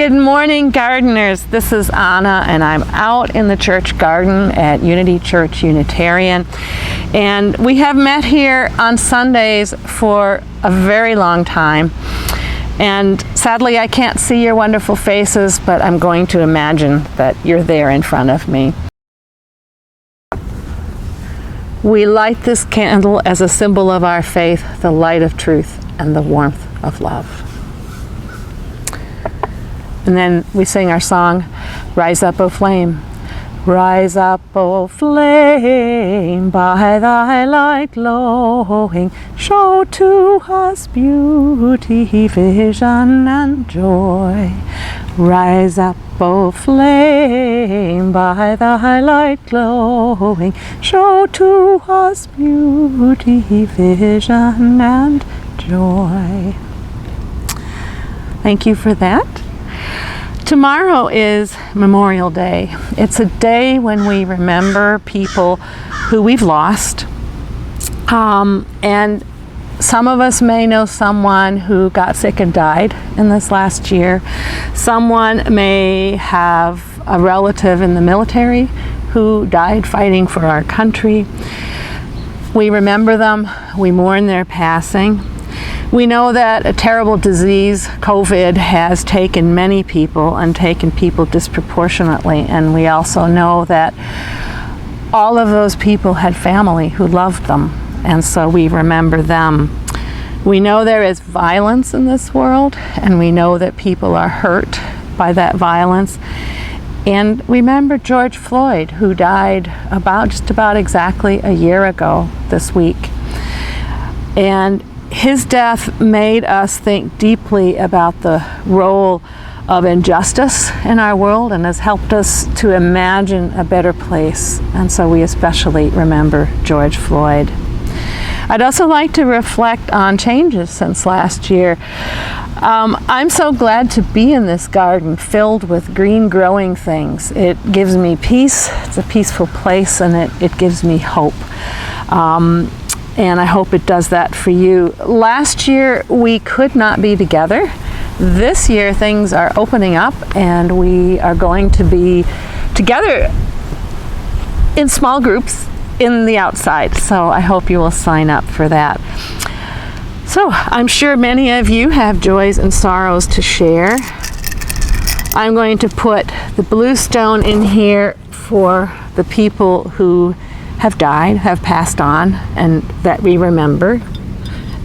Good morning, gardeners. This is Anna, and I'm out in the church garden at Unity Church-Unitarian. And we have met here on Sundays for a very long time. And sadly, I can't see your wonderful faces, but I'm going to imagine that you're there in front of me. We light this candle as a symbol of our faith, the light of truth and the warmth of love. And then we sing our song, Rise Up, O Flame. Rise up, O flame, by thy light glowing, show to us beauty, vision, and joy. Rise up, O flame, by thy light glowing, show to us beauty, vision, and joy. Thank you for that. Tomorrow is Memorial Day. It's a day when we remember people who we've lost. And some of us may know someone who got sick and died in this last year. Someone may have a relative in the military who died fighting for our country. We remember them, we mourn their passing. We know that a terrible disease, COVID, has taken many people and taken people disproportionately, and we also know that all of those people had family who loved them, and so we remember them. We know there is violence in this world, and we know that people are hurt by that violence. And remember George Floyd, who died just about exactly a year ago this week. And his death made us think deeply about the role of injustice in our world and has helped us to imagine a better place. And so we especially remember George Floyd. I'd also like to reflect on changes since last year. I'm so glad to be in this garden filled with green growing things. It gives me peace, it's a peaceful place, and it gives me hope. And I hope it does that for you. Last year, we could not be together. This year, things are opening up, and we are going to be together in small groups in the outside. So I hope you will sign up for that. So I'm sure many of you have joys and sorrows to share. I'm going to put the blue stone in here for the people who have died, have passed on, and that we remember,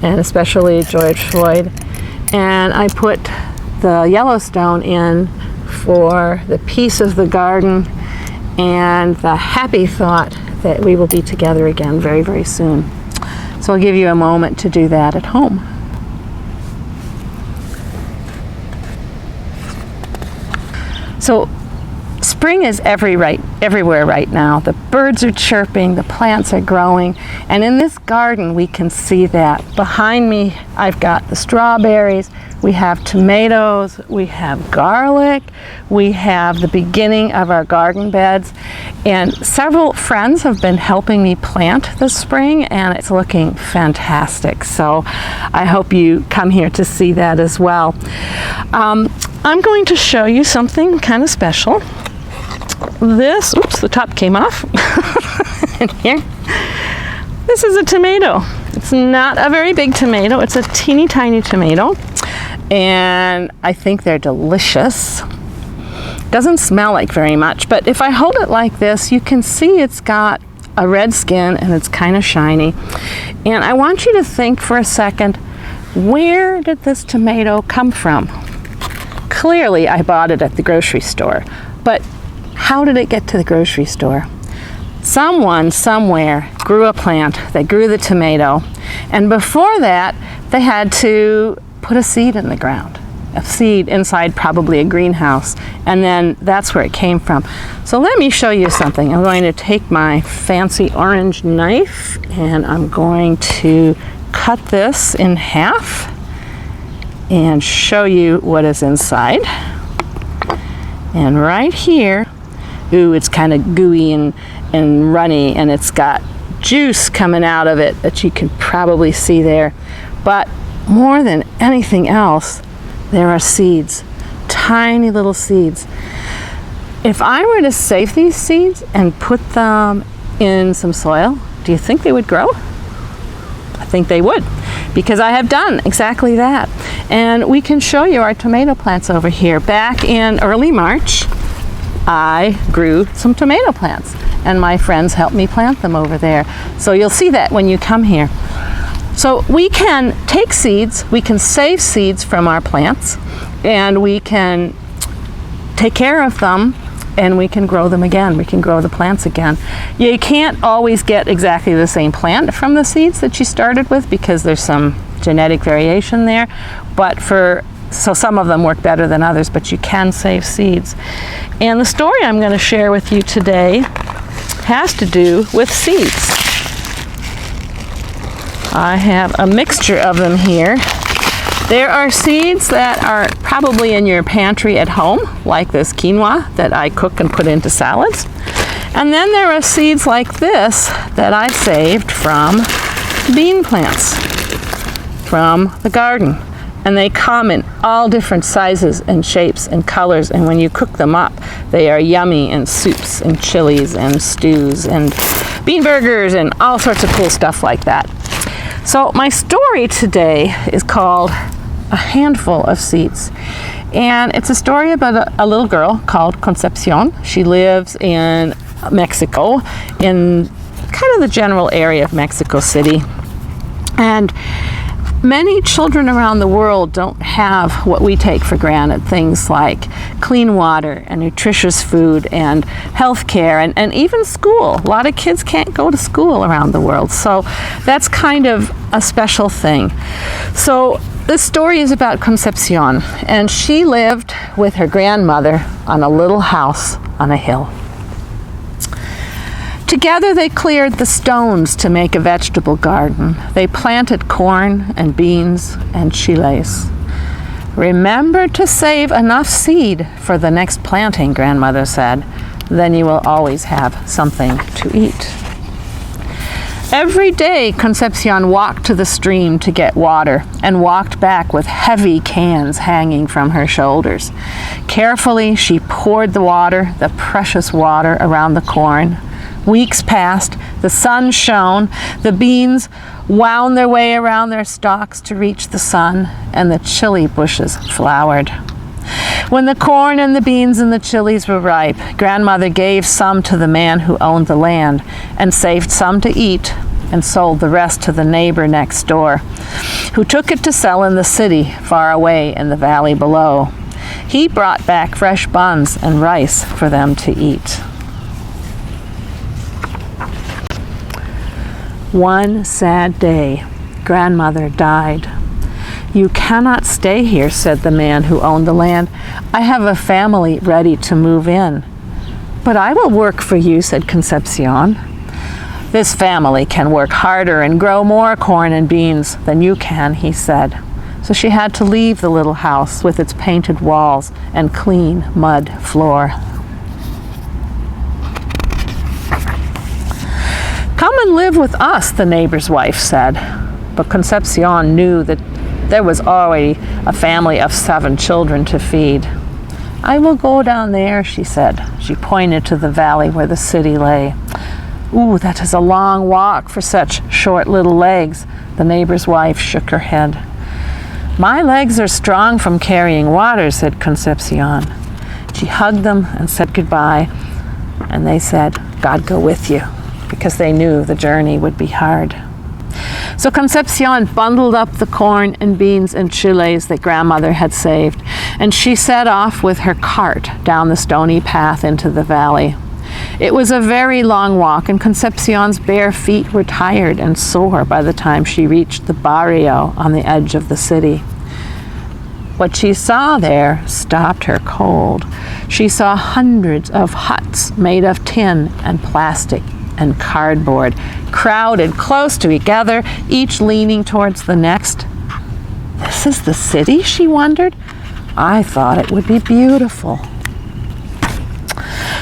and especially George Floyd. And I put the yellow stone in for the peace of the garden and the happy thought that we will be together again very, very soon. So I'll give you a moment to do that at home. So spring is everywhere right now. The birds are chirping, the plants are growing, and in this garden we can see that. Behind me I've got the strawberries, we have tomatoes, we have garlic, we have the beginning of our garden beds, and several friends have been helping me plant this spring, and it's looking fantastic. So I hope you come here to see that as well. I'm going to show you something kind of special. Oops, the top came off. In here. This is a tomato. It's not a very big tomato. It's a teeny tiny tomato. And I think they're delicious. Doesn't smell like very much, but if I hold it like this, you can see it's got a red skin and it's kind of shiny. And I want you to think for a second, where did this tomato come from? Clearly, I bought it at the grocery store, but how did it get to the grocery store? Someone somewhere grew a plant that grew the tomato, and before that they had to put a seed in the ground, a seed inside probably a greenhouse, and then that's where it came from. So let me show you something. I'm going to take my fancy orange knife and I'm going to cut this in half and show you what is inside. And right here, ooh, it's kind of gooey and runny, and it's got juice coming out of it that you can probably see there. But more than anything else, there are seeds, tiny little seeds. If I were to save these seeds and put them in some soil, do you think they would grow? I think they would, because I have done exactly that. And we can show you our tomato plants over here. Back in early March, I grew some tomato plants, and my friends helped me plant them over there. So you'll see that when you come here. So we can take seeds, we can save seeds from our plants, and we can take care of them, and we can grow them again. We can grow the plants again. You can't always get exactly the same plant from the seeds that you started with, because there's some genetic variation there. So some of them work better than others, but you can save seeds. And the story I'm going to share with you today has to do with seeds. I have a mixture of them here. There are seeds that are probably in your pantry at home, like this quinoa that I cook and put into salads. And then there are seeds like this that I saved from bean plants from the garden. And they come in all different sizes and shapes and colors, and when you cook them up, they are yummy in soups and chilies and stews and bean burgers and all sorts of cool stuff like that. So my story today is called A Handful of Seeds. And it's a story about a little girl called Concepcion. She lives in Mexico, in kind of the general area of Mexico City. And many children around the world don't have what we take for granted, things like clean water and nutritious food and health care and even school. A lot of kids can't go to school around the world, so that's kind of a special thing. So this story is about Concepcion, and she lived with her grandmother on a little house on a hill. Together they cleared the stones to make a vegetable garden. They planted corn and beans and chiles. Remember to save enough seed for the next planting, grandmother said. Then you will always have something to eat. Every day, Concepcion walked to the stream to get water and walked back with heavy cans hanging from her shoulders. Carefully, she poured the water, the precious water, around the corn. Weeks passed, the sun shone, the beans wound their way around their stalks to reach the sun, and the chili bushes flowered. When the corn and the beans and the chilies were ripe, grandmother gave some to the man who owned the land and saved some to eat and sold the rest to the neighbor next door, who took it to sell in the city far away in the valley below. He brought back fresh buns and rice for them to eat. One sad day, grandmother died. You cannot stay here, said the man who owned the land. I have a family ready to move in. But I will work for you, said Concepcion. This family can work harder and grow more corn and beans than you can, he said. So she had to leave the little house with its painted walls and clean mud floor. Come and live with us, the neighbor's wife said. But Concepcion knew that there was already a family of 7 children to feed. I will go down there, she said. She pointed to the valley where the city lay. Ooh, that is a long walk for such short little legs. The neighbor's wife shook her head. My legs are strong from carrying water, said Concepcion. She hugged them and said goodbye, and they said, God go with you, because they knew the journey would be hard. So Concepcion bundled up the corn and beans and chiles that grandmother had saved, and she set off with her cart down the stony path into the valley. It was a very long walk, and Concepcion's bare feet were tired and sore by the time she reached the barrio on the edge of the city. What she saw there stopped her cold. She saw hundreds of huts made of tin and plastic and cardboard, crowded close together, each leaning towards the next. This is the city, she wondered. I thought it would be beautiful.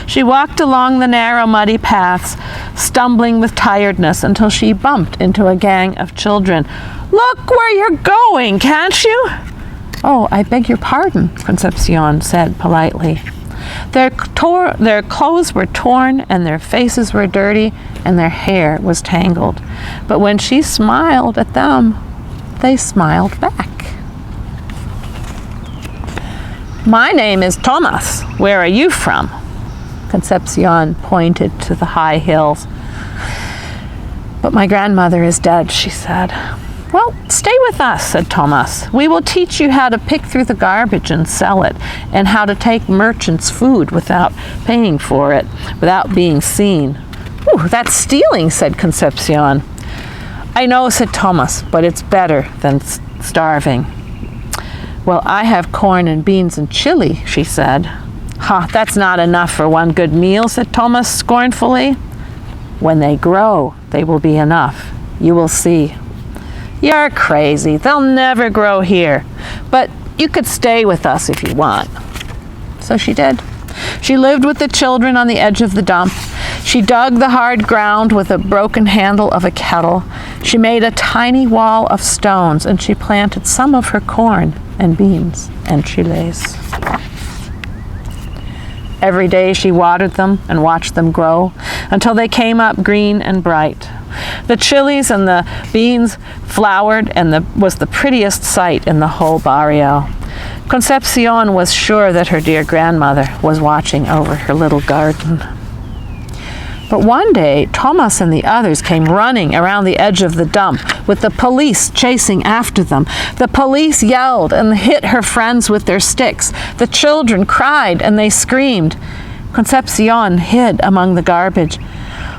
She walked along the narrow, muddy paths, stumbling with tiredness until she bumped into a gang of children. Look where you're going, can't you? "Oh, I beg your pardon," Concepcion said politely. Their clothes were torn, and their faces were dirty, and their hair was tangled. But when she smiled at them, they smiled back. "My name is Thomas. Where are you from?" Concepcion pointed to the high hills. "But my grandmother is dead," she said. "Well, stay with us," said Thomas. "We will teach you how to pick through the garbage and sell it, and how to take merchants' food without paying for it, without being seen." "Ooh, that's stealing," said Concepcion. "I know," said Thomas, "but it's better than starving." "Well, I have corn and beans and chili," she said. "Ha, that's not enough for one good meal," said Thomas scornfully. "When they grow, they will be enough. You will see." "You're crazy. They'll never grow here. But you could stay with us if you want." So she did. She lived with the children on the edge of the dump. She dug the hard ground with a broken handle of a kettle. She made a tiny wall of stones, and she planted some of her corn and beans and chiles. Every day she watered them and watched them grow until they came up green and bright. The chilies and the beans flowered, and was the prettiest sight in the whole barrio. Concepcion was sure that her dear grandmother was watching over her little garden. But one day, Thomas and the others came running around the edge of the dump, with the police chasing after them. The police yelled and hit her friends with their sticks. The children cried and they screamed. Concepcion hid among the garbage.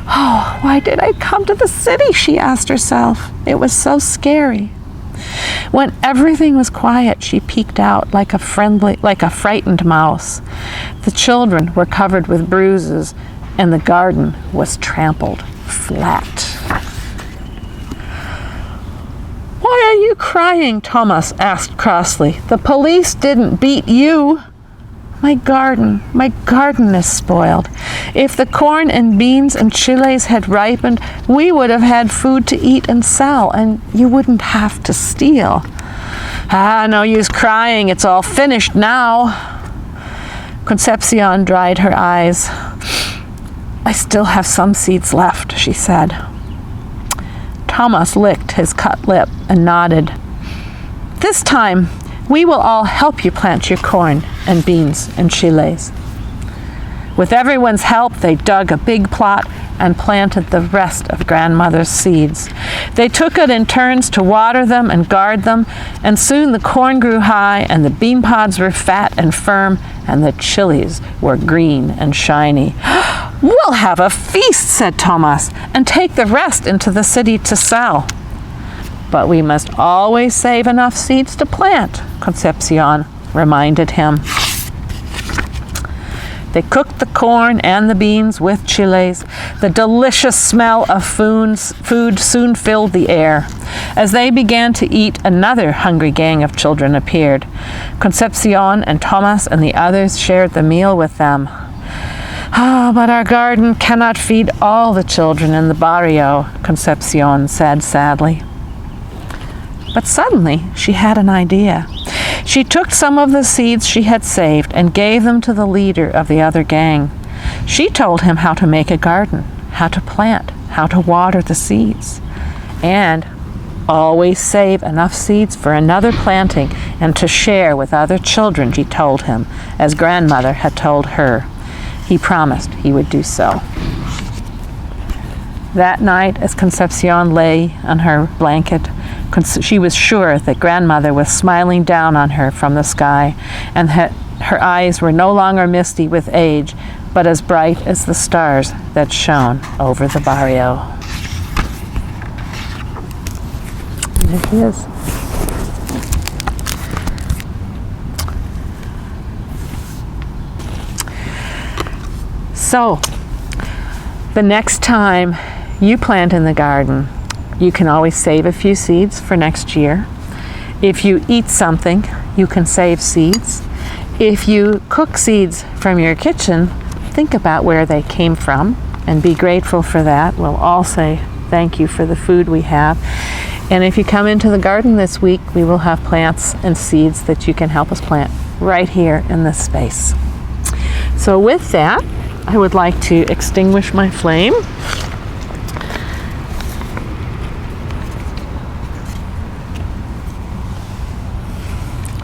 "Oh, why did I come to the city?" she asked herself. It was so scary. When everything was quiet, she peeked out like a frightened mouse. The children were covered with bruises, and the garden was trampled flat. "Why are you crying?" Thomas asked crossly. "The police didn't beat you." My garden is spoiled. If the corn and beans and chiles had ripened, we would have had food to eat and sell, and you wouldn't have to steal." "Ah, no use crying. It's all finished now." Concepcion dried her eyes. "I still have some seeds left," she said. Thomas licked his cut lip and nodded. "This time, we will all help you plant your corn and beans and chiles." With everyone's help, they dug a big plot and planted the rest of grandmother's seeds. They took it in turns to water them and guard them, and soon the corn grew high, and the bean pods were fat and firm, and the chiles were green and shiny. "We'll have a feast," said Thomas, "and take the rest into the city to sell." "But we must always save enough seeds to plant," Concepcion reminded him. They cooked the corn and the beans with chiles. The delicious smell of food soon filled the air. As they began to eat, another hungry gang of children appeared. Concepcion and Thomas and the others shared the meal with them. "Ah, but our garden cannot feed all the children in the barrio," Concepcion said sadly. But suddenly she had an idea. She took some of the seeds she had saved and gave them to the leader of the other gang. She told him how to make a garden, how to plant, how to water the seeds, and always save enough seeds for another planting and to share with other children, she told him, as grandmother had told her. He promised he would do so. That night, as Concepcion lay on her blanket, she was sure that grandmother was smiling down on her from the sky, and that her eyes were no longer misty with age, but as bright as the stars that shone over the barrio. There he is. So, the next time you plant in the garden, you can always save a few seeds for next year. If you eat something, you can save seeds. If you cook seeds from your kitchen, think about where they came from and be grateful for that. We'll all say thank you for the food we have. And if you come into the garden this week, we will have plants and seeds that you can help us plant right here in this space. So with that, I would like to extinguish my flame.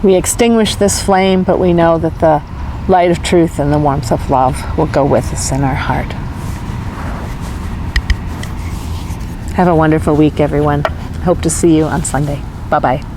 We extinguish this flame, but we know that the light of truth and the warmth of love will go with us in our heart. Have a wonderful week, everyone. Hope to see you on Sunday. Bye-bye.